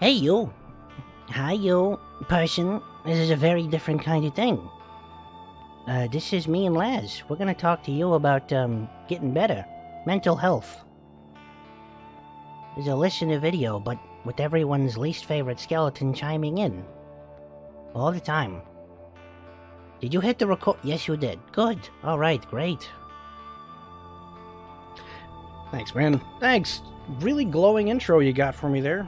Hey, you. Hi, you. Person. This is a very different kind of thing. This is me and Laz. We're gonna talk to you about, getting better. Mental health. There's a listener video, but with everyone's least favorite skeleton chiming in. All the time. Did you hit the record? Yes, you did. Good. Alright, great. Thanks, man. Thanks. Really glowing intro you got for me there.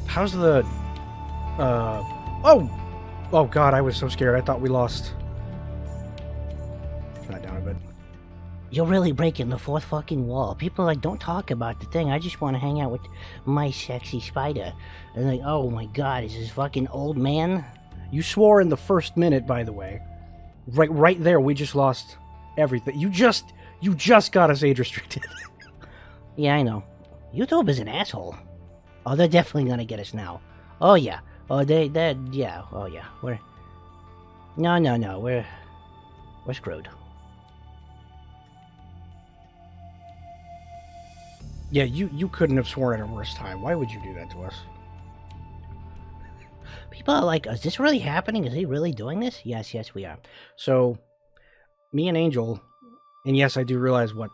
How's the... Oh! Oh god, I was so scared. I thought we lost. Turn that down a bit. You're really breaking the fourth fucking wall. People are like, don't talk about the thing. I just want to hang out with my sexy spider. And like, oh my god, is this fucking old man? You swore in the first minute, by the way. Right there, we just lost everything. You just got us age restricted. Yeah, I know. YouTube is an asshole. Oh, they're definitely gonna get us now. Oh yeah. Oh, yeah. Oh yeah. No. We're screwed. Yeah, you couldn't have sworn at a worse time. Why would you do that to us? People are like, is this really happening? Is he really doing this? Yes, we are. So, me and Angel, and yes, I do realize what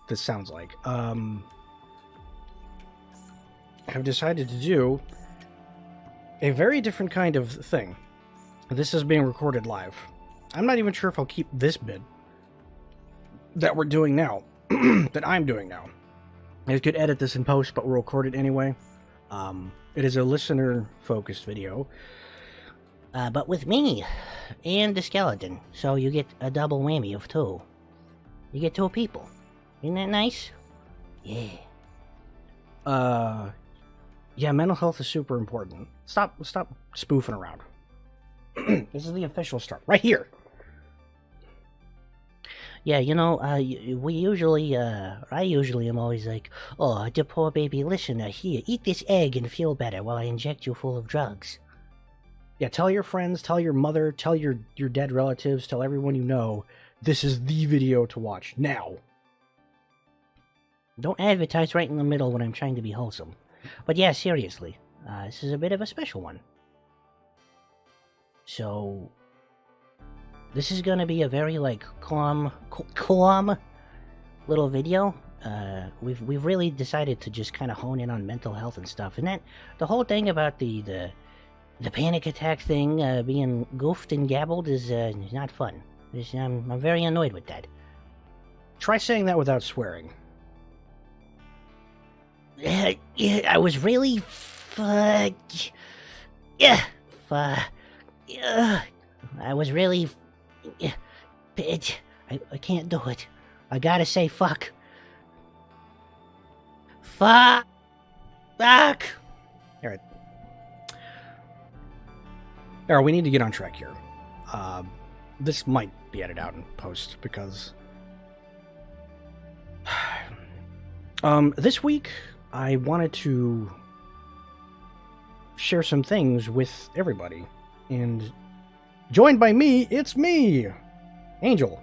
this sounds like, have decided to do a very different kind of thing. This is being recorded live. I'm not even sure if I'll keep this bit that we're doing now, that I'm doing now. I could edit this in post, but we'll record it anyway. It is a listener-focused video. But with me and the skeleton, so you get a double whammy of two. You get two people. Isn't that nice? Yeah. Yeah, mental health is super important. Stop spoofing around. This is the official start, right here. Yeah, you know, I usually am always like, oh, the poor baby listener, here, eat this egg and feel better while I inject you full of drugs. Yeah, tell your friends, tell your mother, tell your dead relatives, tell everyone you know, this is the video to watch, now. Don't advertise right in the middle when I'm trying to be wholesome. But yeah, seriously, this is a bit of a special one. So, this is gonna be a very, like, calm little video. We've really decided to just kind of hone in on mental health and stuff. And that, the whole thing about the panic attack thing being goofed and gabbled is not fun. I'm very annoyed with that. Try saying that without swearing. Yeah, I was really I was really bitch. I can't do it. I gotta say fuck. Fuck. Alright. Alright, we need to get on track here. This might be edited out in post because... this week, I wanted to share some things with everybody. And joined by me, it's me, Angel.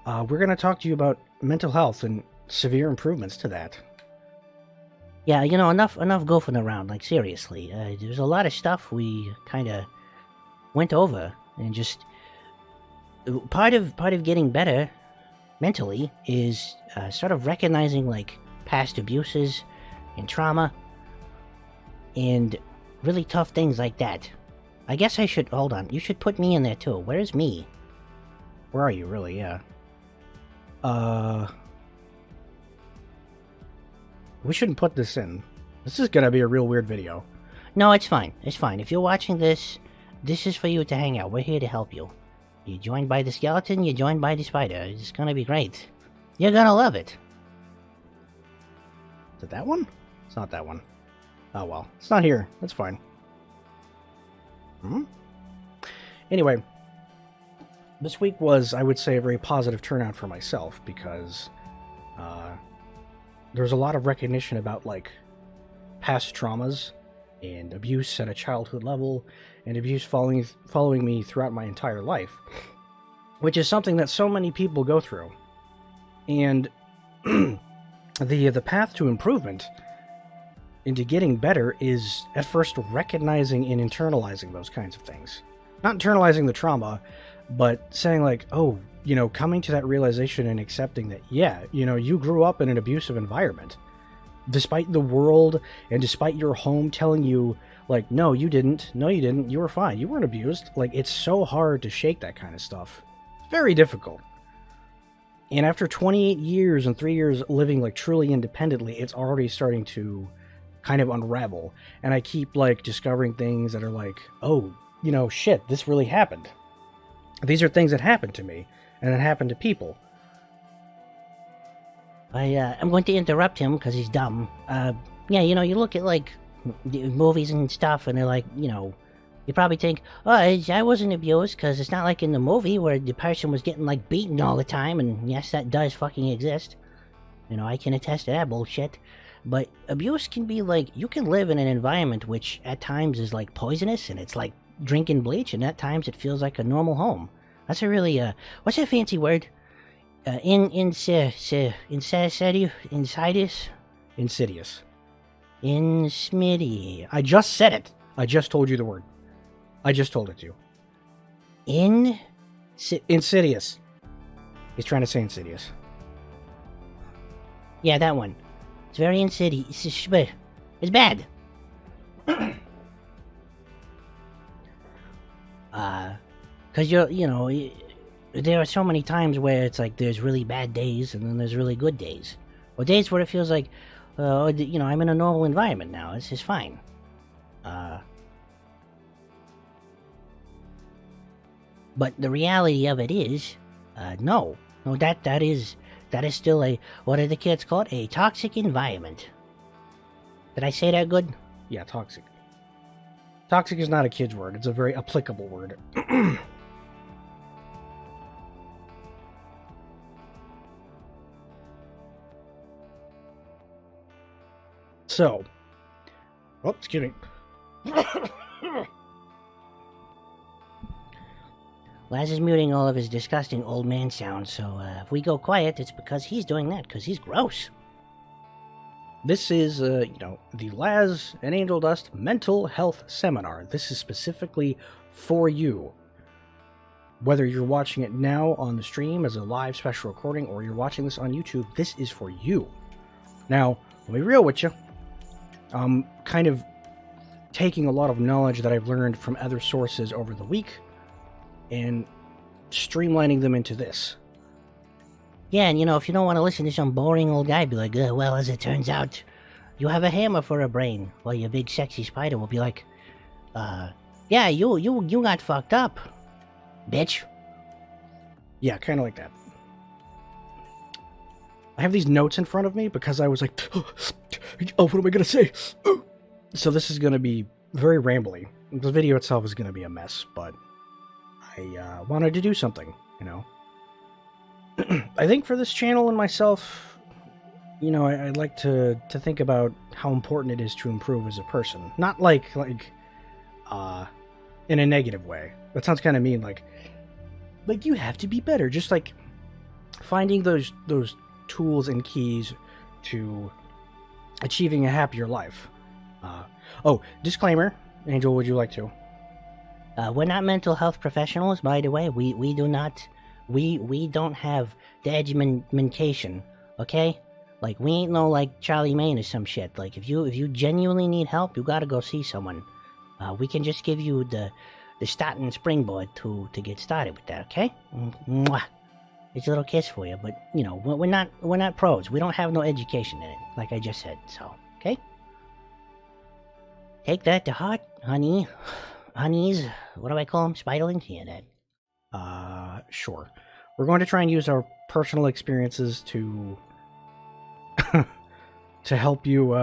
We're going to talk to you about mental health and severe improvements to that. Yeah, you know, enough goofing around, like, seriously. There's a lot of stuff we kind of went over, and just... Part of getting better mentally is sort of recognizing, like, past abuses and trauma and really tough things like that. I guess I should... Hold on. You should put me in there, too. Where's me? Where are you, really? Yeah. We shouldn't put this in. This is gonna be a real weird video. No, it's fine. It's fine. If you're watching this, this is for you to hang out. We're here to help you. You're joined by the skeleton, you're joined by the spider. It's gonna be great. You're gonna love it. Is it that one? It's not that one. Oh well. It's not here. That's fine. Anyway, this week was, I would say, a very positive turnout for myself because there's a lot of recognition about, like, past traumas and abuse at a childhood level and abuse following me throughout my entire life, which is something that so many people go through. And the path to improvement into getting better is at first recognizing and internalizing those kinds of things. Not internalizing the trauma, but saying like, oh, coming to that realization and accepting that, yeah, you grew up in an abusive environment. Despite the world and despite your home telling you, like, no, you didn't, you were fine, you weren't abused. Like, it's so hard to shake that kind of stuff. Very difficult. And after 28 years and 3 years living, like, truly independently, it's already starting to kind of unravel. And I keep, like, discovering things that are like, oh, shit, this really happened. These are things that happened to me, and that happened to people. I'm going to interrupt him because he's dumb. Yeah, you look at, like, movies and stuff, and they're like, you probably think, oh, I wasn't abused, because it's not like in the movie where the person was getting, like, beaten all the time, and yes, that does fucking exist. I can attest to that bullshit. But abuse can be, like, you can live in an environment which at times is, like, poisonous, and it's like drinking bleach, and at times it feels like a normal home. That's a really, what's that fancy word? Insidious. Insmitty. I just said it. I just told you the word. I just told it to you. Insidious. He's trying to say insidious. Yeah, that one. It's very insidious. It's bad. Because there are so many times where it's like there's really bad days and then there's really good days. Or days where it feels like, I'm in a normal environment now. This is fine. But the reality of it is, no, that is still a, what do the kids call it? A toxic environment. Did I say that good? Yeah, toxic. Toxic is not a kid's word. It's a very applicable word. So, excuse me. Laz is muting all of his disgusting old man sounds, so if we go quiet, it's because he's doing that, because he's gross. This is, the Laz and Angel Dust Mental Health Seminar. This is specifically for you. Whether you're watching it now on the stream as a live special recording, or you're watching this on YouTube, this is for you. Now, I'll be real with you. I'm kind of taking a lot of knowledge that I've learned from other sources over the week and streamlining them into this. Yeah, and if you don't want to listen to some boring old guy be like, well, as it turns out, you have a hammer for a brain, while your big sexy spider will be like, yeah, you got fucked up, bitch. Yeah, kind of like that. I have these notes in front of me because I was like, oh, what am I going to say? So this is going to be very rambly. The video itself is going to be a mess, but I wanted to do something, I think for this channel and myself, I'd like to think about how important it is to improve as a person. Not like in a negative way. That sounds kind of mean, like you have to be better. Just like finding those tools and keys to achieving a happier life. Disclaimer. Angel, would you like to? We're not mental health professionals, by the way. We do not... We don't have the education, okay? Like, we ain't no, like, Charlie Maine or some shit. Like, if you genuinely need help, you gotta go see someone. We can just give you the starting springboard to get started with that, okay? Mwah. It's a little kiss for you, but, we're not pros. We don't have no education in it, like I just said, so, okay? Take that to heart, honey. Honeys, what do I call them? Spiderlings? Yeah, that. Sure. We're going to try and use our personal experiences to to help you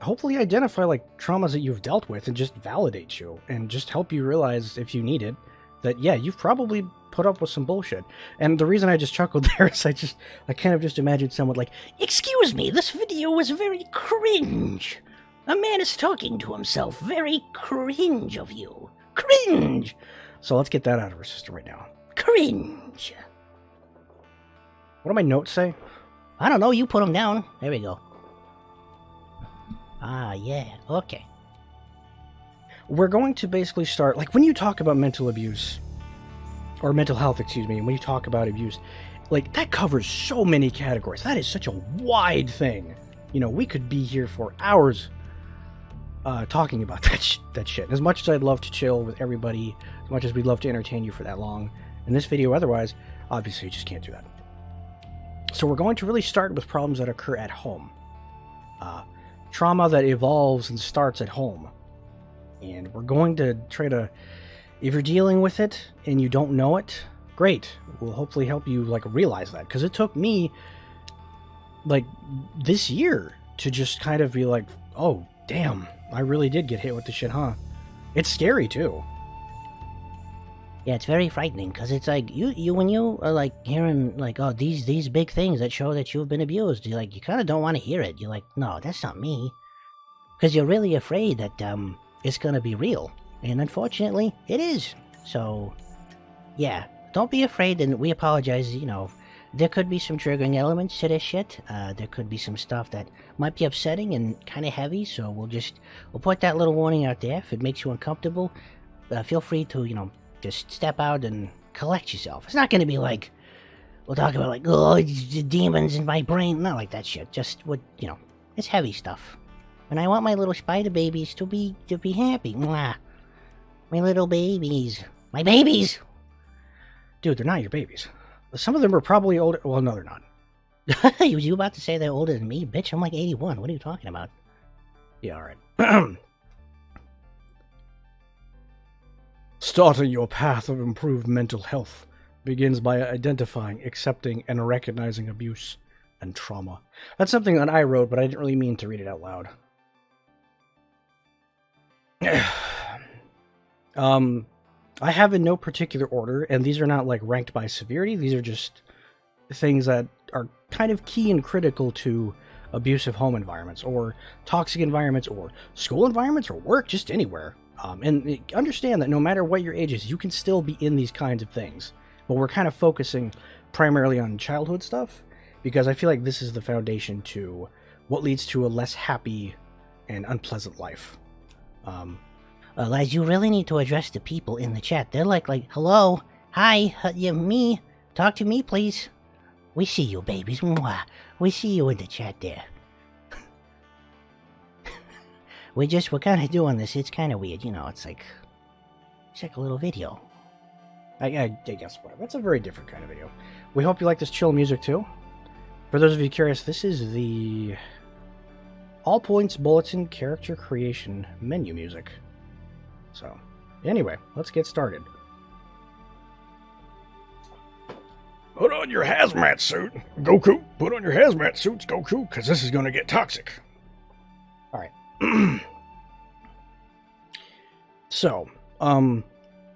hopefully identify like traumas that you've dealt with and just validate you and just help you realize, if you need it, that yeah, you've probably put up with some bullshit. And the reason I just chuckled there is I kind of just imagined someone like, excuse me, this video was very cringe. A man is talking to himself. Very cringe of you. Cringe! So let's get that out of our system right now. Cringe! What do my notes say? I don't know, you put them down. There we go. Ah, yeah, okay. We're going to basically start, like, when you talk about mental abuse, or mental health, excuse me, and when you talk about abuse, like, that covers so many categories. That is such a wide thing. You know, we could be here for hours talking about that shit. As much as I'd love to chill with everybody, as much as we'd love to entertain you for that long, in this video otherwise, obviously you just can't do that. So we're going to really start with problems that occur at home. Trauma that evolves and starts at home. And we're going to try to, if you're dealing with it and you don't know it, great. We'll hopefully help you, like, realize that. Because it took me, like, this year to just kind of be like, oh, damn, I really did get hit with the shit, huh? It's scary, too. Yeah, it's very frightening, because it's like, you when you are, like, hearing, like, oh, these big things that show that you've been abused, you kind of don't want to hear it. You're like, no, that's not me. Because you're really afraid that, it's gonna be real. And unfortunately, it is. So, yeah, don't be afraid, and we apologize, you know, there could be some triggering elements to this shit. There could be some stuff that might be upsetting and kind of heavy, so we'll put that little warning out there. If it makes you uncomfortable, feel free to, you know, just step out and collect yourself. It's not going to be like, we'll talk about, like, oh, the demons in my brain. Not like that shit. Just what, you know, it's heavy stuff. And I want my little spider babies to be happy. Mwah. My little babies. My babies! Dude, they're not your babies. Some of them are probably older. Well, no, they're not. Was you about to say they're older than me? Bitch, I'm like 81. What are you talking about? Yeah, alright. Starting your path of improved mental health begins by identifying, accepting, and recognizing abuse and trauma. That's something that I wrote, but I didn't really mean to read it out loud. I have in no particular order, and these are not, like, ranked by severity. These are just things that are kind of key and critical to abusive home environments, or toxic environments, or school environments, or work, just anywhere. And understand that no matter what your age is, you can still be in these kinds of things. But we're kind of focusing primarily on childhood stuff, because I feel like this is the foundation to what leads to a less happy and unpleasant life. Laz, you really need to address the people in the chat. They're like, hello, hi, me, talk to me, please. We see you, babies. Mwah. We see you in the chat there. We're kind of doing this. It's kind of weird, you know. It's like a little video. I guess whatever. It's a very different kind of video. We hope you like this chill music too. For those of you curious, this is the All Points Bulletin character creation menu music. So, anyway, let's get started. Put on your hazmat suit, Goku. Put on your hazmat suits, Goku, because this is going to get toxic. All right. So,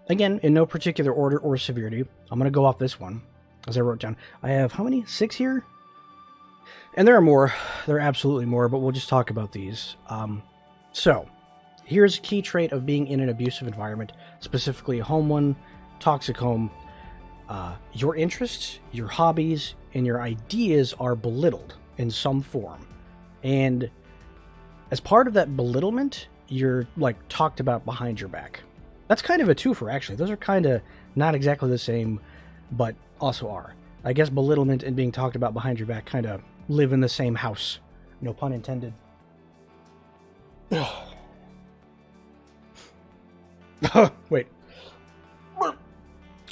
again, in no particular order or severity, I'm going to go off this one, as I wrote down. I have, how many? 6 here? And there are more. There are absolutely more, but we'll just talk about these. So, here's a key trait of being in an abusive environment, specifically a home one, toxic home. Your interests, your hobbies, and your ideas are belittled in some form. And as part of that belittlement, you're, like, talked about behind your back. That's kind of a twofer, actually. Those are kind of not exactly the same, but also are. I guess belittlement and being talked about behind your back kind of live in the same house. No pun intended. Wait.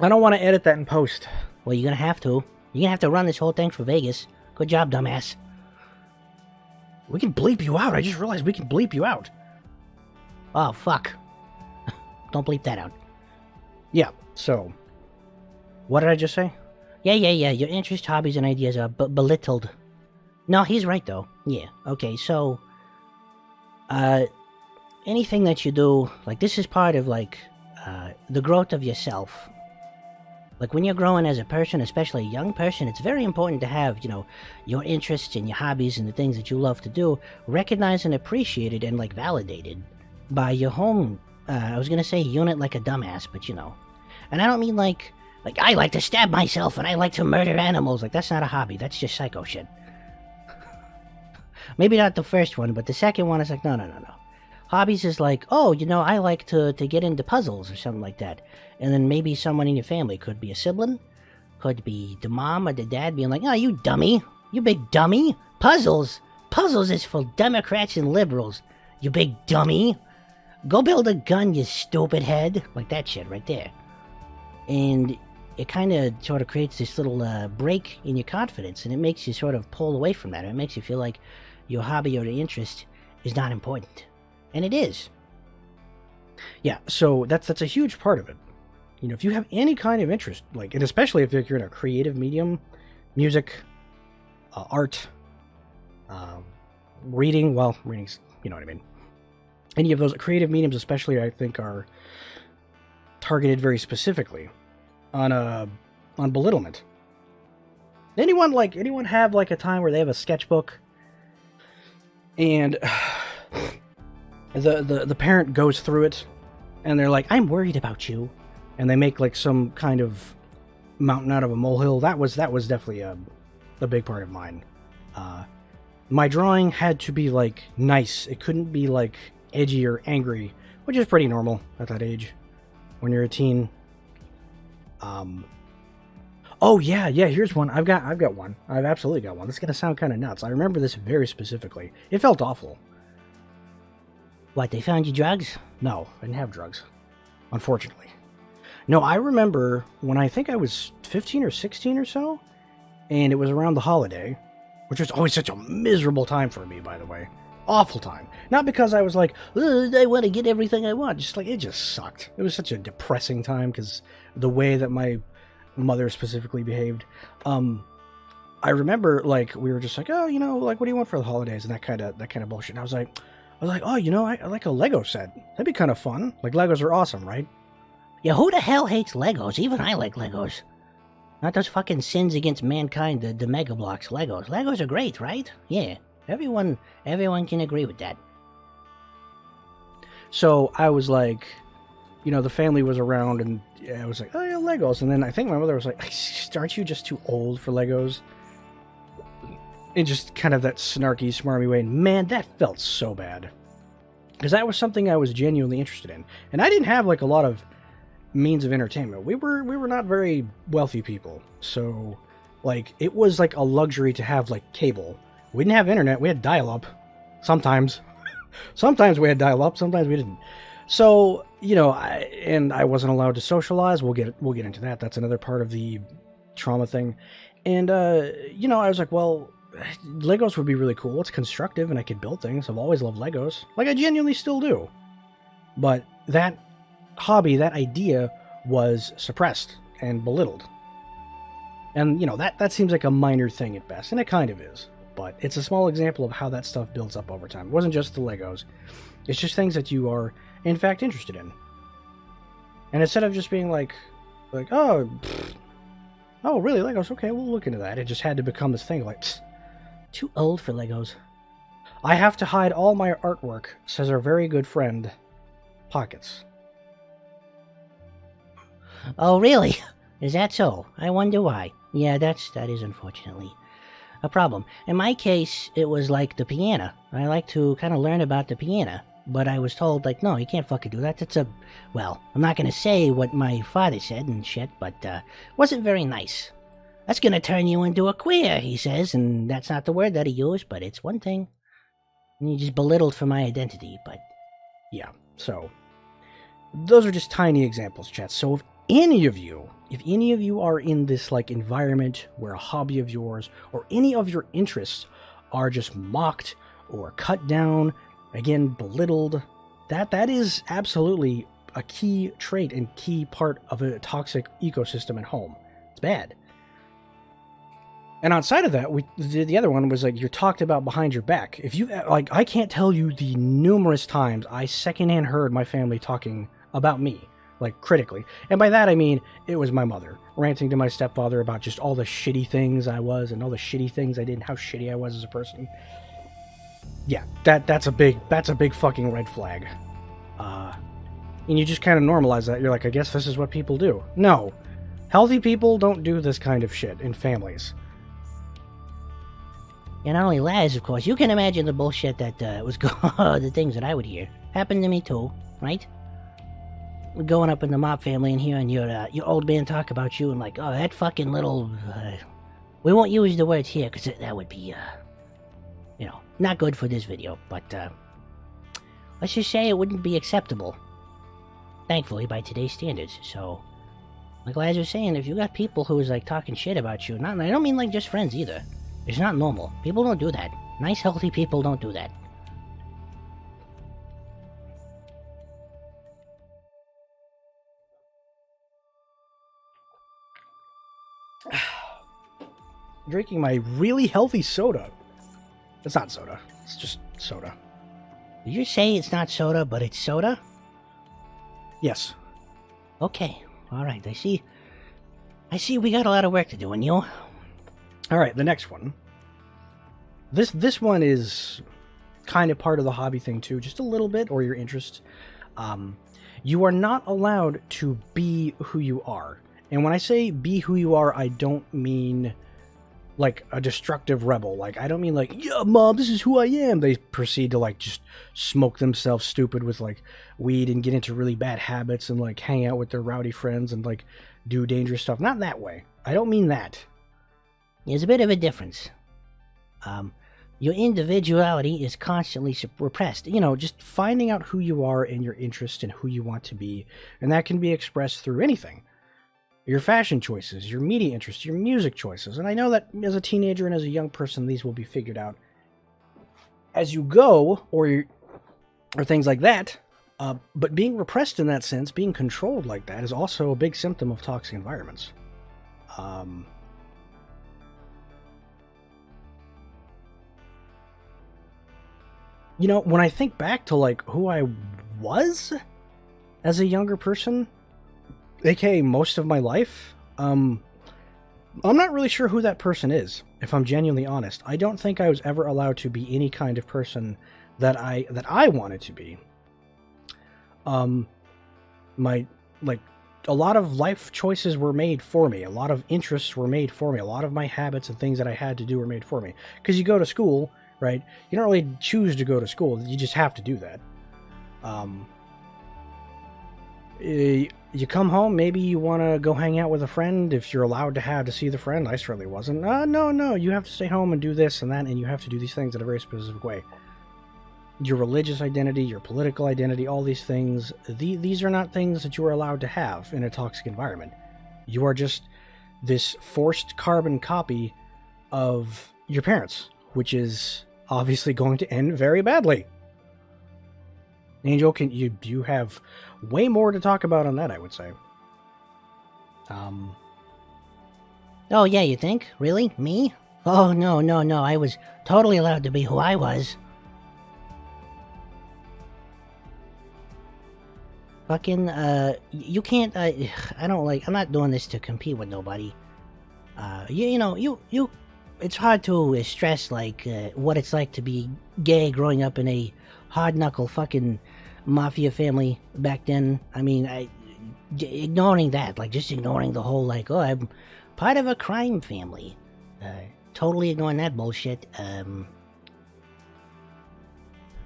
I don't want to edit that in post. Well, you're gonna have to. You're gonna have to run this whole thing for Vegas. Good job, dumbass. We can bleep you out. I just realized we can bleep you out. Oh, fuck. Don't bleep that out. Yeah, so... What did I just say? Yeah. Your interests, hobbies, and ideas are belittled. No, he's right, though. Yeah, okay, so... anything that you do, like, this is part of, like, the growth of yourself. Like, when you're growing as a person, especially a young person, it's very important to have, you know, your interests and your hobbies and the things that you love to do recognized and appreciated and, like, validated by your home, I was gonna say unit like a dumbass, but, you know. And I don't mean, like, Like, I like to stab myself and I like to murder animals. Like, that's not a hobby. That's just psycho shit. Maybe not the first one, but the second one is like, no. Hobbies is like, oh, I like to get into puzzles or something like that. And then maybe someone in your family, could be a sibling, could be the mom or the dad, being like, oh, you dummy. You big dummy. Puzzles. Puzzles is for Democrats and liberals. You big dummy. Go build a gun, you stupid head. Like that shit right there. And it kind of sort of creates this little break in your confidence, and it makes you sort of pull away from that. It makes you feel like your hobby or the interest is not important. And it is. Yeah, so that's a huge part of it. If you have any kind of interest, like, and especially if you're in a creative medium, music, art, reading, well, reading's, you know what I mean. Any of those creative mediums, especially, I think, are targeted very specifically on belittlement. Anyone have like a time where they have a sketchbook and the parent goes through it and they're like, I'm worried about you, and they make like some kind of mountain out of a molehill? That was definitely a big part of mine. My drawing had to be like nice. It couldn't be like edgy or angry, which is pretty normal at that age when you're a teen. Oh yeah, here's one. I've got one. I've absolutely got one. This is gonna sound kind of nuts. I remember this very specifically. It felt awful. What, they found you drugs? No, I didn't have drugs, unfortunately. No, I remember when I think I was 15 or 16 or so, and it was around the holiday, which was always such a miserable time for me, by the way. Awful time. Not because I was like, I want to get everything I want. Just like, it just sucked. It was such a depressing time because the way that my mother specifically behaved. I remember, like, we were just like, oh, like, what do you want for the holidays? And that kind of bullshit. And I was like, oh, I like a Lego set. That'd be kind of fun. Like, Legos are awesome, right? Yeah, who the hell hates Legos? Even I like Legos. Not those fucking sins against mankind, the Mega Bloks Legos. Legos are great, right? Yeah. Everyone can agree with that. So I was like, the family was around, and I was like, oh yeah, Legos. And then I think my mother was like, aren't you just too old for Legos? In just kind of that snarky, smarmy way. And man, that felt so bad. Because that was something I was genuinely interested in. And I didn't have like a lot of means of entertainment. We were not very wealthy people. So like, it was like a luxury to have like cable. We didn't have internet. We had dial-up. Sometimes. Sometimes we had dial-up. Sometimes we didn't. So, I wasn't allowed to socialize. We'll get into that. That's another part of the trauma thing. And, I was like, well, Legos would be really cool. It's constructive and I could build things. I've always loved Legos. Like, I genuinely still do. But that hobby, that idea was suppressed and belittled. And, that seems like a minor thing at best. And it kind of is. But it's a small example of how that stuff builds up over time. It wasn't just the Legos. It's just things that you are, in fact, interested in. And instead of just being like, oh, really, Legos? Okay, we'll look into that. It just had to become this thing like, too old for Legos. I have to hide all my artwork, says our very good friend, Pockets. Oh, really? Is that so? I wonder why. Yeah, that is unfortunately a problem. In my case, it was like the piano. I like to kind of learn about the piano, but I was told, like, no, you can't fucking do that. Well, I'm not going to say what my father said and shit, but wasn't very nice. That's going to turn you into a queer, he says, and that's not the word that he used, but it's one thing. And he just belittled for my identity, but yeah, so those are just tiny examples, chat. So if any of you are in this like environment where a hobby of yours or any of your interests are just mocked or cut down, again, belittled, that is absolutely a key trait and key part of a toxic ecosystem at home. It's bad. And outside of that, the other one was like, you're talked about behind your back. If you, like, I can't tell you the numerous times I secondhand heard my family talking about me, like, critically. And by that, I mean, it was my mother ranting to my stepfather about just all the shitty things I was and all the shitty things I did and how shitty I was as a person. Yeah, that's a big fucking red flag. And you just kind of normalize that. You're like, I guess this is what people do. No. Healthy people don't do this kind of shit in families. And not only Laz, of course, you can imagine the bullshit that was the things that I would hear. Happened to me too, right? Going up in the mob family and hearing your old man talk about you and like, oh, that fucking little... we won't use the words here because that would be, not good for this video, but let's just say it wouldn't be acceptable. Thankfully, by today's standards, so... Like Laz was saying, if you got people who is like talking shit about you, I don't mean like just friends either. It's not normal. People don't do that. Nice, healthy people don't do that. Drinking my really healthy soda. It's not soda. It's just soda. Did you say it's not soda, but it's soda? Yes. Okay. Alright, I see we got a lot of work to do, and you? Alright, the next one. This one is kind of part of the hobby thing too, just a little bit, or your interest. You are not allowed to be who you are. And when I say be who you are, I don't mean like a destructive rebel. Like, I don't mean like, yeah, mom, this is who I am. They proceed to like just smoke themselves stupid with like weed and get into really bad habits and like hang out with their rowdy friends and like do dangerous stuff. Not that way. I don't mean that. There's a bit of a difference. Your individuality is constantly repressed. Just finding out who you are and your interest and who you want to be. And that can be expressed through anything. Your fashion choices, your media interests, your music choices. And I know that as a teenager and as a young person, these will be figured out as you go, or things like that. But being repressed in that sense, being controlled like that, is also a big symptom of toxic environments. When I think back to like who I was as a younger person, aka most of my life, I'm not really sure who that person is, if I'm genuinely honest. I don't think I was ever allowed to be any kind of person that I wanted to be. A lot of life choices were made for me. A lot of interests were made for me. A lot of my habits and things that I had to do were made for me. Because you go to school, right? You don't really choose to go to school. You just have to do that. You come home, maybe you want to go hang out with a friend if you're allowed to see the friend. I certainly wasn't. No, you have to stay home and do this and that, and you have to do these things in a very specific way. Your religious identity, your political identity, all these things, these are not things that you are allowed to have in a toxic environment. You are just this forced carbon copy of your parents, which is obviously going to end very badly. Angel, you have way more to talk about on that, I would say. Oh, yeah, you think? Really? Me? Oh, no. I was totally allowed to be who I was. Fucking, you can't, I don't like, I'm not doing this to compete with nobody. It's hard to stress, like, what it's like to be gay growing up in a hard-knuckle fucking mafia family back then. I mean, ignoring that, like, just ignoring the whole, like, oh, I'm part of a crime family. Totally ignoring that bullshit.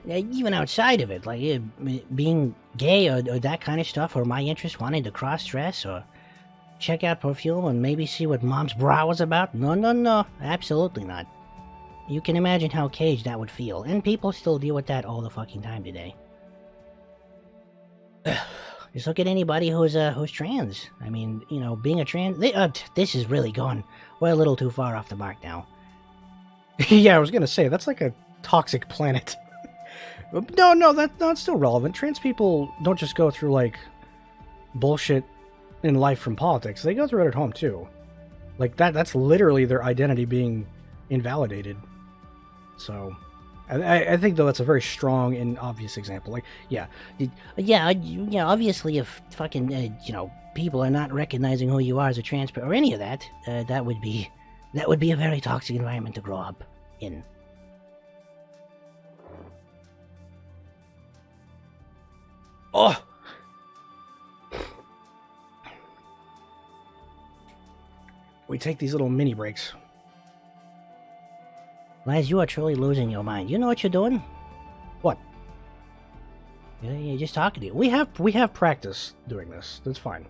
Even outside of it, like, being gay or that kind of stuff, or my interest wanting to cross-dress, or check out perfume and maybe see what mom's bra was about? No, absolutely not. You can imagine how caged that would feel, and people still deal with that all the fucking time today. Just look at anybody who's trans. I mean, being a trans... this is really gone. We're a little too far off the mark now. Yeah, I was gonna say, that's like a toxic planet. No, that's still relevant. Trans people don't just go through, like, bullshit in life from politics. They go through it at home, too. Like, that's literally their identity being invalidated. So, I think, though, that's a very strong and obvious example. Like, yeah, obviously, if fucking, people are not recognizing who you are as a trans person, or any of that, that would be a very toxic environment to grow up in. Oh! we take these little mini breaks. Laz, you are truly losing your mind. You know what you're doing? What? You're just talking to you. We have practice doing this. That's fine.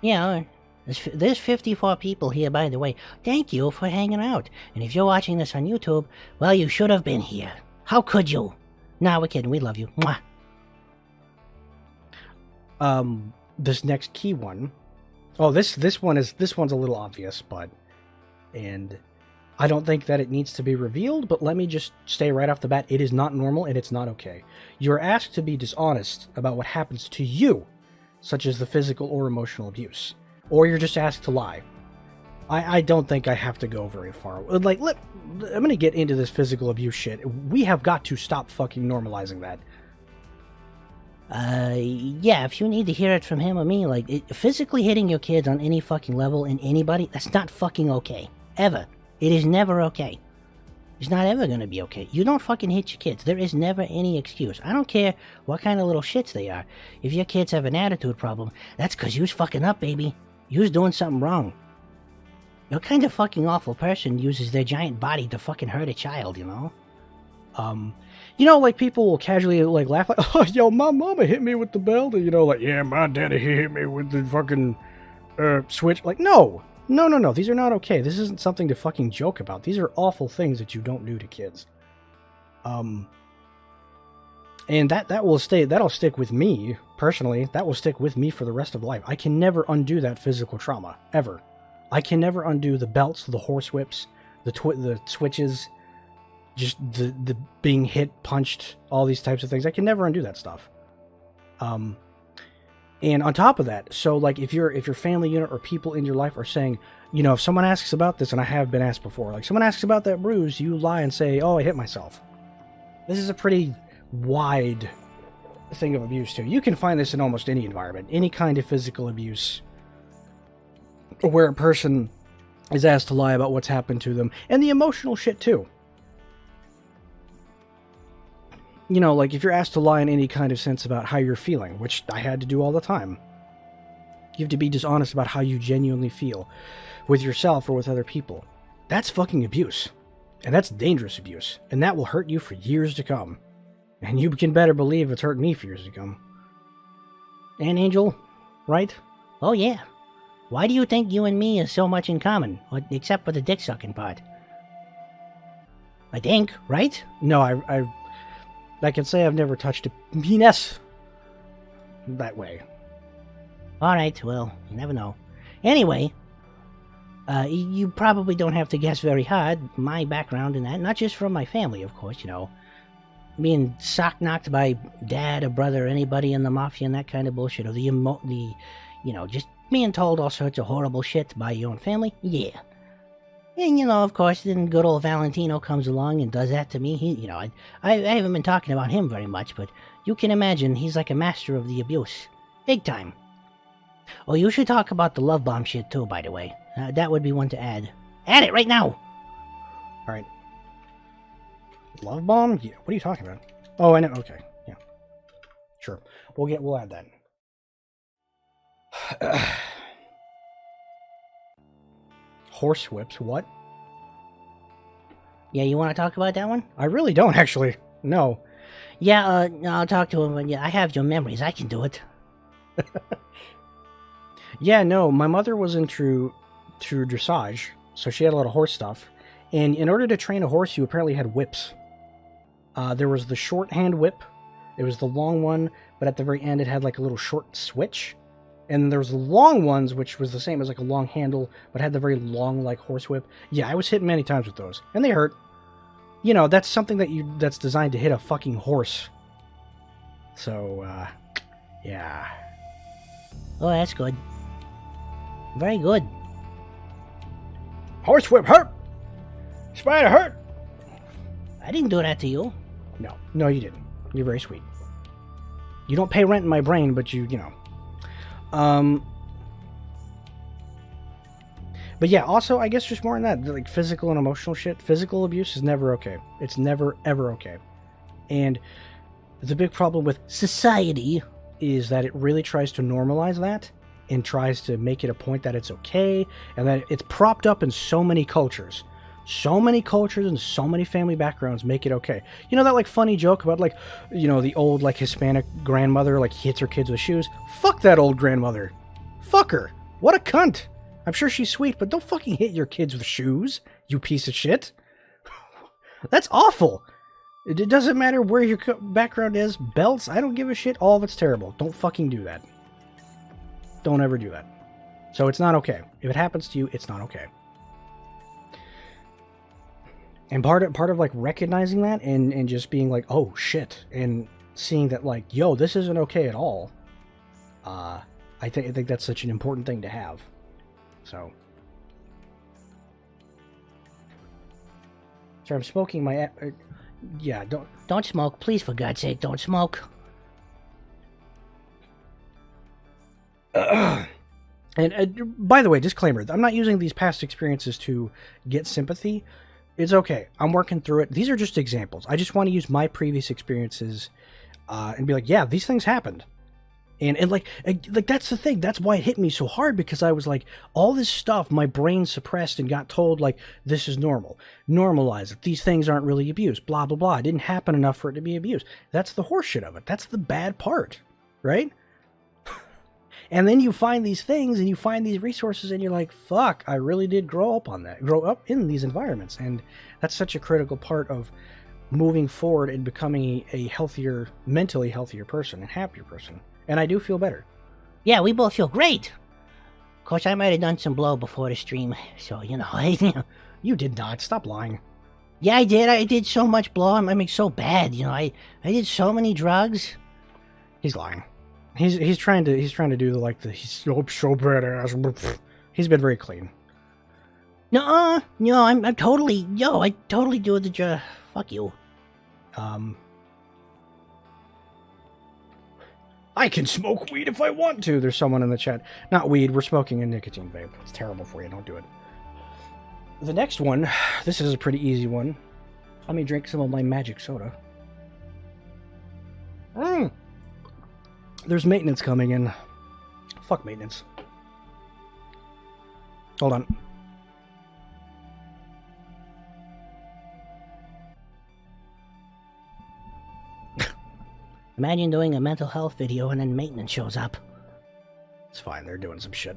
Yeah, there's 54 people here, by the way. Thank you for hanging out. And if you're watching this on YouTube, well, you should have been here. How could you? Nah, we're kidding. We love you. Mwah. This next key one. Oh, this one's a little obvious, and I don't think that it needs to be revealed, but let me just say right off the bat, it is not normal and it's not okay. You're asked to be dishonest about what happens to you, such as the physical or emotional abuse. Or you're just asked to lie. I don't think I have to go very far. Like, I'm gonna get into this physical abuse shit. We have got to stop fucking normalizing that. Yeah, if you need to hear it from him or me, like, physically hitting your kids on any fucking level and anybody, that's not fucking okay. Ever. It is never okay. It's not ever gonna be okay. You don't fucking hit your kids. There is never any excuse. I don't care what kind of little shits they are. If your kids have an attitude problem, that's cause you's fucking up, baby. You's doing something wrong. What kind of fucking awful person uses their giant body to fucking hurt a child, you know? Like, people will casually, like, laugh like, oh, yo, my mama hit me with the belt, and, like, yeah, my daddy, he hit me with the fucking, switch. Like, no, these are not okay. This isn't something to fucking joke about. These are awful things that you don't do to kids. And that'll stick with me, personally. That will stick with me for the rest of life. I can never undo that physical trauma, ever. I can never undo the belts, the horsewhips, the switches, just the being hit, punched, all these types of things. I can never undo that stuff. And on top of that, so, like, if your family unit or people in your life are saying, if someone asks about this, and I have been asked before, like, someone asks about that bruise, you lie and say, oh, I hit myself. This is a pretty wide thing of abuse, too. You can find this in almost any environment, any kind of physical abuse, where a person is asked to lie about what's happened to them, and the emotional shit, too. Like, if you're asked to lie in any kind of sense about how you're feeling, which I had to do all the time, you have to be dishonest about how you genuinely feel with yourself or with other people. That's fucking abuse. And that's dangerous abuse. And that will hurt you for years to come. And you can better believe it's hurt me for years to come. And Angel, right? Oh, yeah. Why do you think you and me is so much in common, except for the dick-sucking part? I think, right? No, I can say I've never touched a penis that way. Alright, well, you never know. Anyway, you probably don't have to guess very hard my background in that, not just from my family, of course, being sock-knocked by dad or brother or anybody in the mafia and that kind of bullshit, or just being told all sorts of horrible shit by your own family, yeah. And, of course, then good old Valentino comes along and does that to me. I haven't been talking about him very much, but you can imagine he's like a master of the abuse. Big time. Oh, you should talk about the love bomb shit, too, by the way. That would be one to add. Add it right now! Alright. Love bomb? Yeah, what are you talking about? Oh, I know. Okay. Yeah. Sure. We'll add that. Horsewhips, what? Yeah, you want to talk about that one? I really don't, actually. No. Yeah, I'll talk to him. Yeah, I have your memories. I can do it. Yeah, no, my mother was into dressage, so she had a lot of horse stuff. And in order to train a horse, you apparently had whips. There was the shorthand whip. It was the long one, but at the very end it had like a little short switch. And then there was the long ones, which was the same as like a long handle, but had the very long, like, horse whip. Yeah, I was hit many times with those, and they hurt. That's something that's designed to hit a fucking horse. So, yeah. Oh, that's good. Very good. Horsewhip hurt! Spider hurt! I didn't do that to you. No, you didn't. You're very sweet. You don't pay rent in my brain, but you know. But yeah, also, I guess just more than that, like, physical and emotional shit. Physical abuse is never okay. It's never, ever okay. And the big problem with society is that it really tries to normalize that. and tries to make it a point that it's okay, and that it's propped up in so many cultures. So many cultures and so many family backgrounds make it okay. You know that like funny joke about like, you know, the old like Hispanic grandmother like hits her kids with shoes? Fuck that old grandmother. Fuck her. What a cunt. I'm sure she's sweet, but don't fucking hit your kids with shoes, you piece of shit. That's awful. It doesn't matter where your background is. Belts, I don't give a shit. All of it's terrible. Don't fucking do that. Don't ever do that. So it's not okay. If it happens to you, it's not okay. And part of like recognizing that and just being like, oh shit, and seeing that like, yo, this isn't okay at all. I think that's such an important thing to have. So. Sorry, I'm smoking my. Yeah, Don't smoke, please, for God's sake, don't smoke. And by the way, disclaimer: I'm not using these past experiences to get sympathy. It's okay. I'm working through it. These are just examples. I just want to use my previous experiences and be like, yeah, these things happened. And like that's the thing. That's why it hit me so hard, because I was like, all this stuff my brain suppressed and got told like, this is normal. Normalize it. These things aren't really abused. Blah, blah, blah. It didn't happen enough for it to be abused. That's the horseshit of it. That's the bad part. Right? And then you find these things and you find these resources and you're like, fuck, I really did grow up in these environments. And that's such a critical part of moving forward and becoming a healthier, mentally healthier person and happier person. And I do feel better. Yeah, we both feel great. Of course, I might have done some blow before the stream, so, you know. You did not. Stop lying. Yeah, I did. I did so much blow. I mean, so bad, you know. I did so many drugs. He's lying. He's trying to do he's so badass. He's been very clean. No, I'm totally, I totally do the fuck you. I can smoke weed if I want to. There's someone in the chat. Not weed. We're smoking a nicotine vape. It's terrible for you. Don't do it. The next one. This is a pretty easy one. Let me drink some of my magic soda. There's maintenance coming in. Fuck maintenance. Hold on. Imagine doing a mental health video and then maintenance shows up. It's fine, they're doing some shit.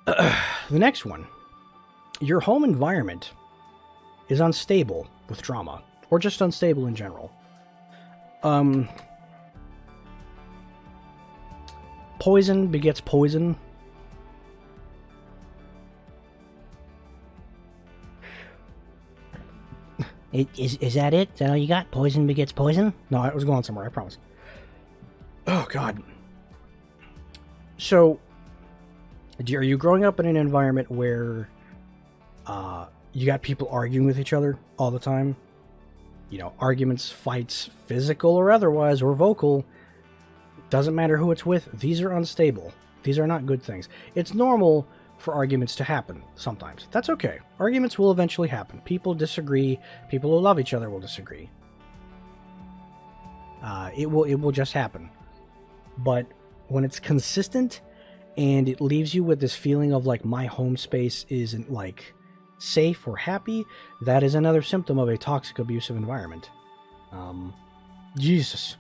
The next one. Your home environment is unstable with drama, or just unstable in general. Poison begets poison. Is that it? Is that all you got? Poison begets poison? No, I was going somewhere, I promise. Oh, God. So, are you growing up in an environment where you got people arguing with each other all the time? You know, arguments, fights, physical or otherwise, or vocal. Doesn't matter who it's with. These are unstable. These are not good things. It's normal for arguments to happen sometimes. That's okay. Arguments will eventually happen. People disagree. People who love each other will disagree. It will just happen. But when it's consistent and it leaves you with this feeling of like my home space isn't like safe or happy, that is another symptom of a toxic, abusive environment. Jesus.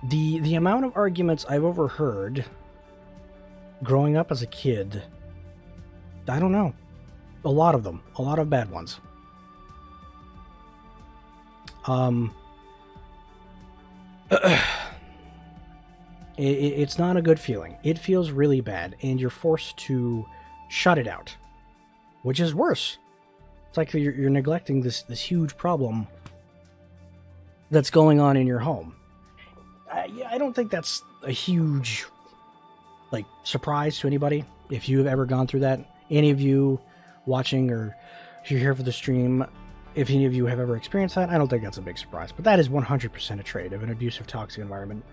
The amount of arguments I've overheard growing up as a kid, I don't know. A lot of them. A lot of bad ones. It's not a good feeling. It feels really bad, and you're forced to shut it out, which is worse. It's like you're neglecting this huge problem that's going on in your home. I don't think that's a huge surprise to anybody if you've ever gone through that. Any of you watching, or if you're here for the stream, if any of you have ever experienced that, I don't think that's a big surprise. But that is 100% a trait of an abusive, toxic environment.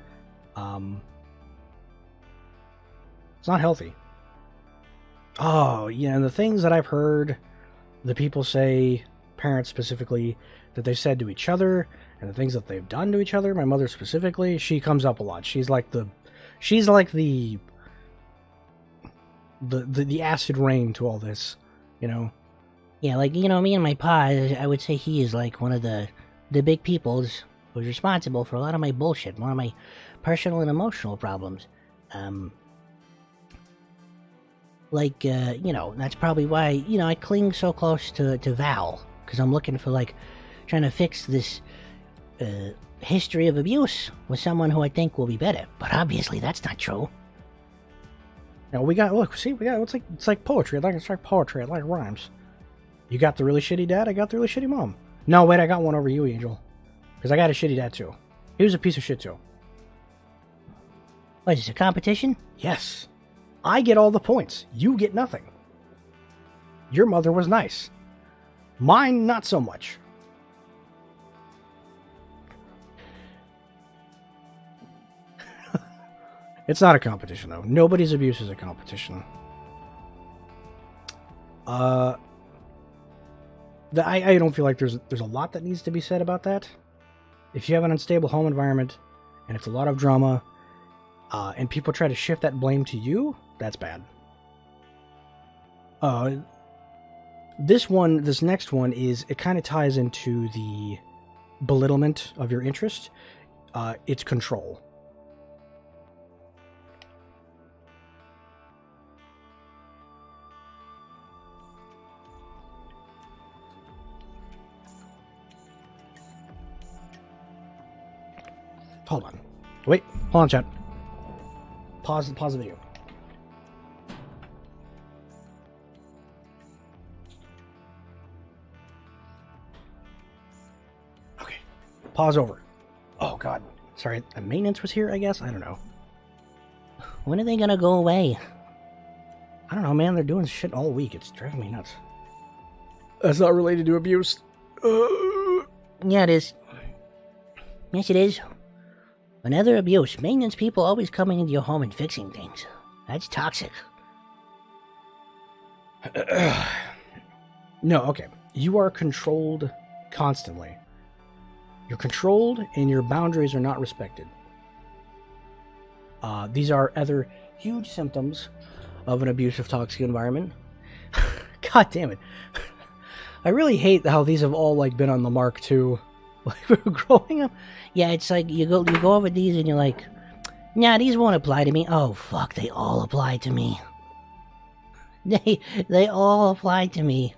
It's not healthy. Oh, yeah, and the things that I've heard the people say, parents specifically, that they said to each other and the things that they've done to each other, my mother specifically, she comes up a lot. She's like the acid rain to all this, you know? Yeah, like, you know, me and my pa, I would say he is like one of the big peoples who's responsible for a lot of my bullshit, a lot of my personal and emotional problems. You know, that's probably why, you know, I cling so close to Val, because I'm looking for, like, trying to fix this history of abuse with someone who I think will be better. But obviously that's not true. Now it's like poetry. It's like poetry. I like rhymes. You got the really shitty dad, I got the really shitty mom. No, wait, I got one over you, Angel. Because I got a shitty dad, too. He was a piece of shit, too. What, is this a competition? Yes. I get all the points. You get nothing. Your mother was nice. Mine, not so much. It's not a competition, though. Nobody's abuse is a competition. I don't feel like there's a lot that needs to be said about that. If you have an unstable home environment and it's a lot of drama, and people try to shift that blame to you, that's bad. This next one it kind of ties into the belittlement of your interest. It's control. Hold on. Wait. Hold on, chat. Pause the video. Okay. Pause over. Oh, God. Sorry. Maintenance was here, I guess? I don't know. When are they gonna go away? I don't know, man. They're doing shit all week. It's driving me nuts. That's not related to abuse. Yeah, it is. Yes, it is. Another abuse. Maintenance people always coming into your home and fixing things. That's toxic. No, okay. You are controlled constantly. You're controlled and your boundaries are not respected. These are other huge symptoms of an abusive, toxic environment. God damn it. I really hate how these have all like been on the mark too. Like growing up. Yeah, it's like you go over these and you're like, nah, these won't apply to me. Oh fuck, they all apply to me. They all apply to me.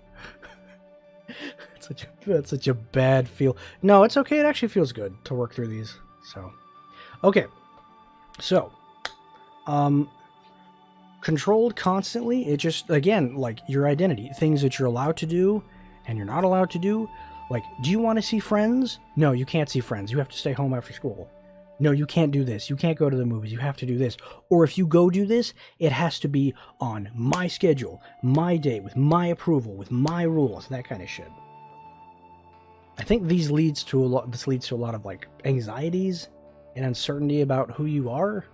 That's such a bad feel. No, it's okay. It actually feels good to work through these. So, okay. So, controlled constantly. It just, again, like your identity, things that you're allowed to do and you're not allowed to do. Like, do you want to see friends? No, you can't see friends. You have to stay home after school. No, you can't do this. You can't go to the movies. You have to do this. Or if you go do this, it has to be on my schedule, my day, with my approval, with my rules, that kind of shit. I think this leads to a lot of like anxieties and uncertainty about who you are.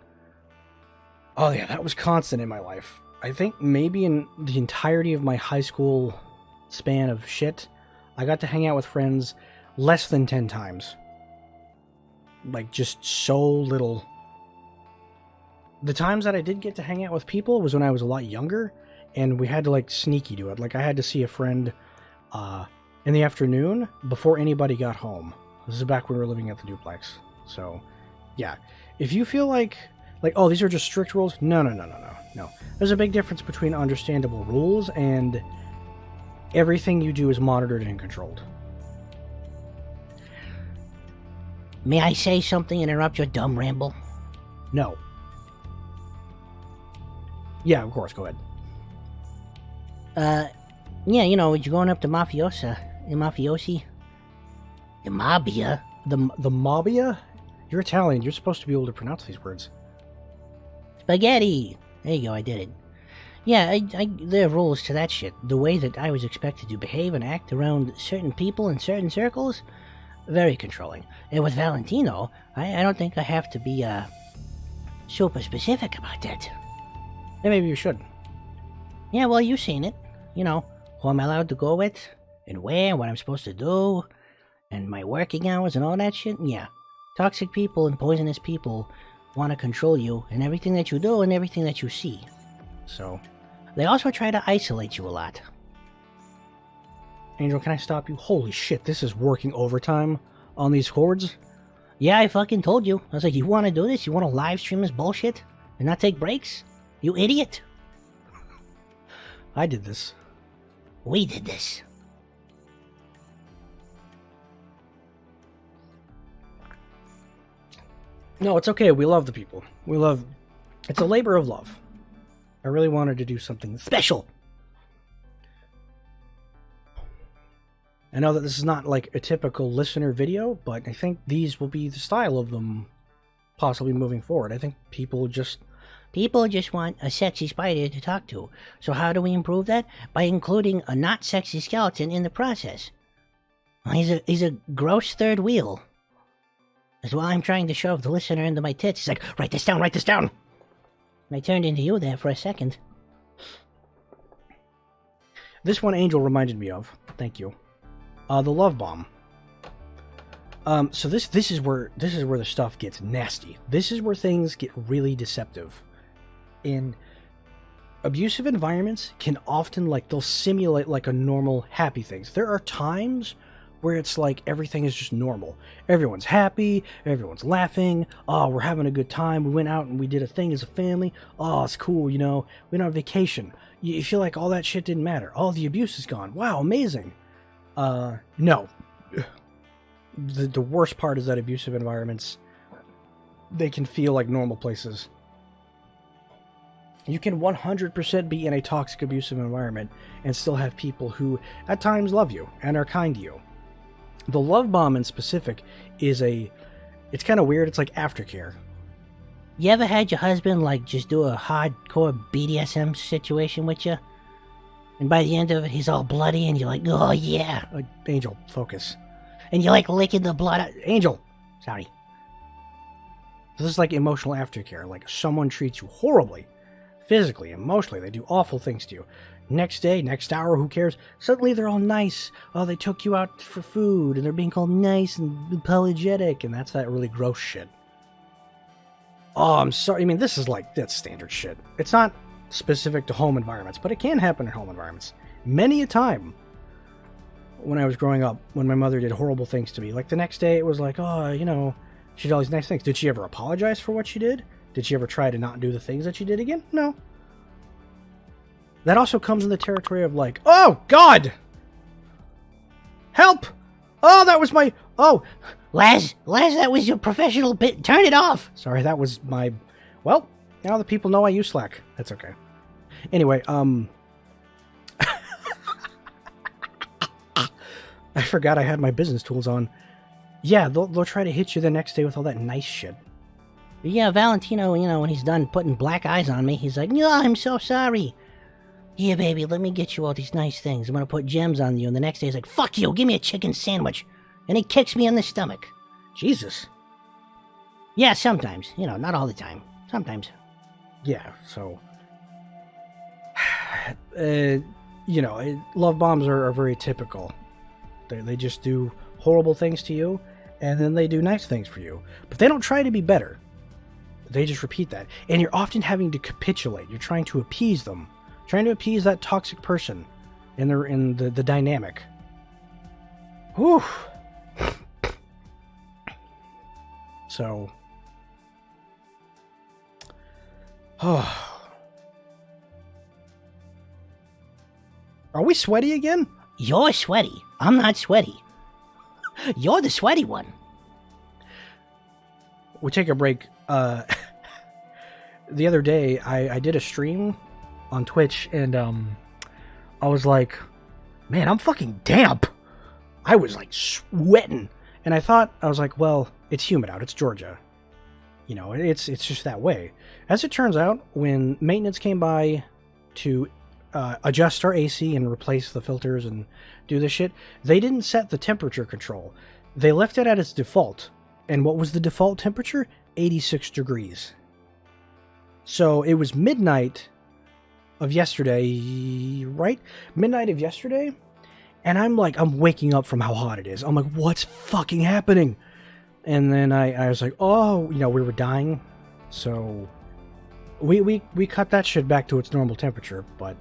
Oh yeah, that was constant in my life. I think maybe in the entirety of my high school span of shit, I got to hang out with friends less than 10 times. Like, just so little. The times that I did get to hang out with people was when I was a lot younger, and we had to, like, sneaky do it. Like, I had to see a friend in the afternoon before anybody got home. This is back when we were living at the duplex. So, yeah. If you feel like, oh, these are just strict rules. No. There's a big difference between understandable rules and everything you do is monitored and controlled. May I say something and interrupt your dumb ramble? No. Yeah, of course, go ahead. Yeah, you know, you're going up to mafiosi? The mafia? The mafia? You're Italian, you're supposed to be able to pronounce these words. Spaghetti! There you go, I did it. Yeah, there are rules to that shit. The way that I was expected to behave and act around certain people in certain circles, very controlling. And with Valentino, I don't think I have to be, super specific about that. Yeah, maybe you should. Yeah, well, you've seen it. You know, who I'm allowed to go with, and where, what I'm supposed to do. and my working hours and all that shit, yeah. Toxic people and poisonous people want to control you and everything that you do and everything that you see. So, they also try to isolate you a lot. Angel, can I stop you? Holy shit, this is working overtime on these hordes? Yeah, I fucking told you. I was like, you want to do this? You want to live stream this bullshit and not take breaks? You idiot. I did this. We did this. No, it's okay. We love the people. We love... It's a labor of love. I really wanted to do something special. I know that this is not like a typical listener video, but I think these will be the style of them possibly moving forward. I think people just want a sexy spider to talk to. So how do we improve that? By including a not sexy skeleton in the process. He's a gross third wheel. As well, I'm trying to shove the listener into my tits. He's like, write this down, write this down! I turned into you there for a second. This one Angel reminded me of. Thank you. The love bomb. So this is where the stuff gets nasty. This is where things get really deceptive. In abusive environments can often they'll simulate like a normal happy things. There are times where it's like everything is just normal. Everyone's happy, everyone's laughing. Oh, we're having a good time. We went out and we did a thing as a family. Oh, it's cool, you know. We went on vacation. You feel like all that shit didn't matter. All the abuse is gone. Wow, amazing. No. The worst part is that abusive environments, they can feel like normal places. You can 100% be in a toxic abusive environment and still have people who at times love you and are kind to you. The love bomb in specific is it's kind of weird. It's like aftercare. You ever had your husband just do a hardcore BDSM situation with you? And by the end of it, he's all bloody and you're like, oh yeah. Angel, focus. And you're licking the blood out. Angel, Sorry. This is like emotional aftercare. Like someone treats you horribly. Physically, emotionally, they do awful things to you. Next day, next hour, who cares? Suddenly they're all nice. Oh, they took you out for food, and they're being called nice and apologetic, and that's that really gross shit. Oh, I'm sorry. I mean, that's standard shit. It's not specific to home environments, but it can happen in home environments. Many a time when I was growing up, when my mother did horrible things to me, like the next day it was like, oh, you know, she did all these nice things. Did she ever apologize for what she did? Did she ever try to not do the things that she did again? No. That also comes in the territory of like, oh, God! Help! Oh, that was my... Oh! Laz, that was your professional bit. Turn it off! Sorry, that was my... Well, now the people know I use Slack. That's okay. Anyway, I forgot I had my business tools on. Yeah, they'll try to hit you the next day with all that nice shit. Yeah, Valentino, when he's done putting black eyes on me, he's like, no, I'm so sorry. Here, baby, let me get you all these nice things. I'm gonna put gems on you. And the next day he's like, fuck you, give me a chicken sandwich. And he kicks me in the stomach. Jesus. Yeah, sometimes. Not all the time. Sometimes. Yeah, so... love bombs are very typical. They just do horrible things to you, and then they do nice things for you. But they don't try to be better. They just repeat that. And you're often having to capitulate. You're trying to appease them. Trying to appease that toxic person in the dynamic. Whew. So... Oh. Are we sweaty again? You're sweaty. I'm not sweaty. You're the sweaty one. We take a break. The other day, I did a stream on Twitch, and I was like, man, I'm fucking damp. I was like sweating. And I was like, well, it's humid out. It's Georgia. It's just that way. As it turns out, when maintenance came by to adjust our AC and replace the filters and do this shit, they didn't set the temperature control. They left it at its default. And what was the default temperature? 86 degrees. So it was midnight of yesterday, right? Midnight of yesterday. And I'm like, I'm waking up from how hot it is. I'm like, what's fucking happening? And then I was like, oh, you know, we were dying. So we cut that shit back to its normal temperature. But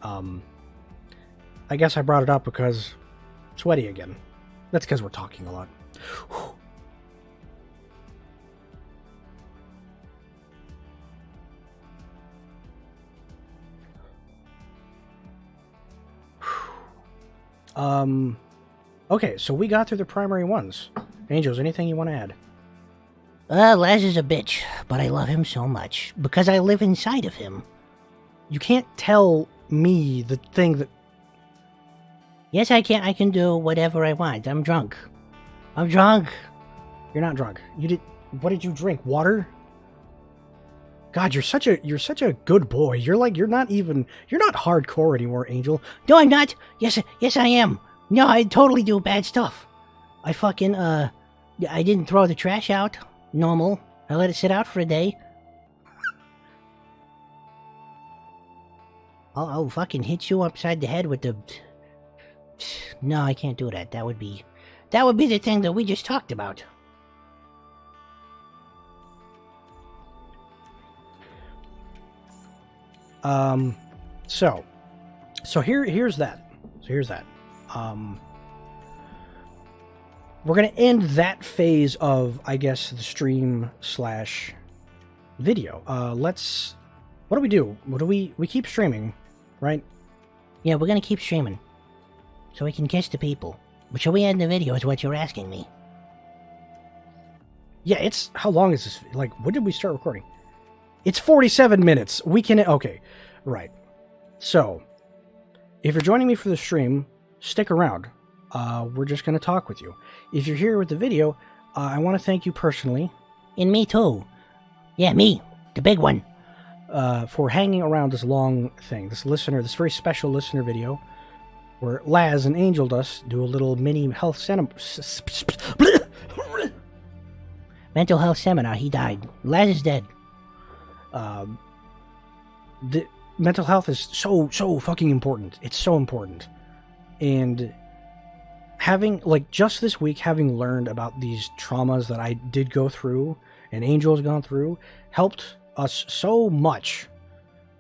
I guess I brought it up because sweaty again. That's because we're talking a lot. Okay, so we got through the primary ones. Angels, anything you want to add? Laz is a bitch, but I love him so much because I live inside of him. You can't tell me the thing that... Yes, I can. I can do whatever I want. I'm drunk. I'm drunk. You're not drunk. You did... What did you drink? Water? God, you're such a good boy. You're not hardcore anymore, Angel. No, I'm not. Yes, I am. No, I totally do bad stuff. I fucking, I didn't throw the trash out. Normal. I let it sit out for a day. I'll fucking hit you upside the head with the... No, I can't do that. That would be the thing that we just talked about. So here's that. We're gonna end that phase of, I guess, the stream / video. What do? We keep streaming, right? Yeah, we're gonna keep streaming. So we can kiss the people. But shall we end the video is what you're asking me. Yeah, how long is this? Like, when did we start recording? It's 47 minutes. We can... Okay, right. So, if you're joining me for the stream, stick around. We're just going to talk with you. If you're here with the video, I want to thank you personally. And me too. Yeah, me. The big one. For hanging around this long thing. This very special listener video, where Laz and Angel Dust do a little mini mental health seminar. He died. Laz is dead. The mental health is so fucking important. It's so important. And having, like, just this week, having learned about these traumas that I did go through and Angel's gone through, helped us so much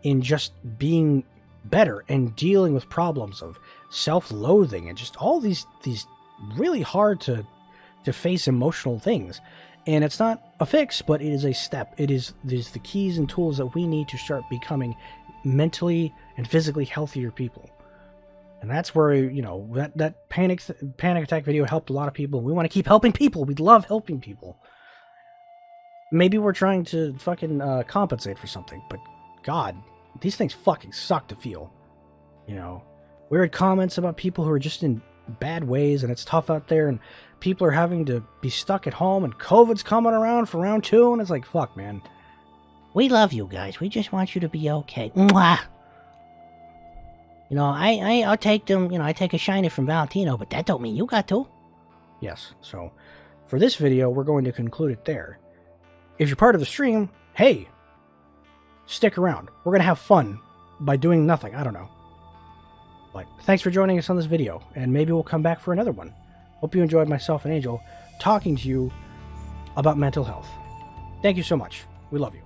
in just being better and dealing with problems of self-loathing and just all these really hard to face emotional things. And it's not a fix, but it is a step. It is the keys and tools that we need to start becoming mentally and physically healthier people. And that's where, you know, that panic attack video helped a lot of people. We want to keep helping people. We love helping people. Maybe we're trying to fucking compensate for something, but God, these things fucking suck to feel. You know, weird comments about people who are just in bad ways, and it's tough out there, and people are having to be stuck at home, and COVID's coming around for round 2, and it's like, fuck, man. We love you guys. We just want you to be okay. Mwah! You know, I'll take them, you know, I take a shiner from Valentino, but that don't mean you got to. Yes, so for this video, we're going to conclude it there. If you're part of the stream, hey, stick around. We're going to have fun by doing nothing. I don't know. But thanks for joining us on this video, and maybe we'll come back for another one. Hope you enjoyed myself and Angel talking to you about mental health. Thank you so much. We love you.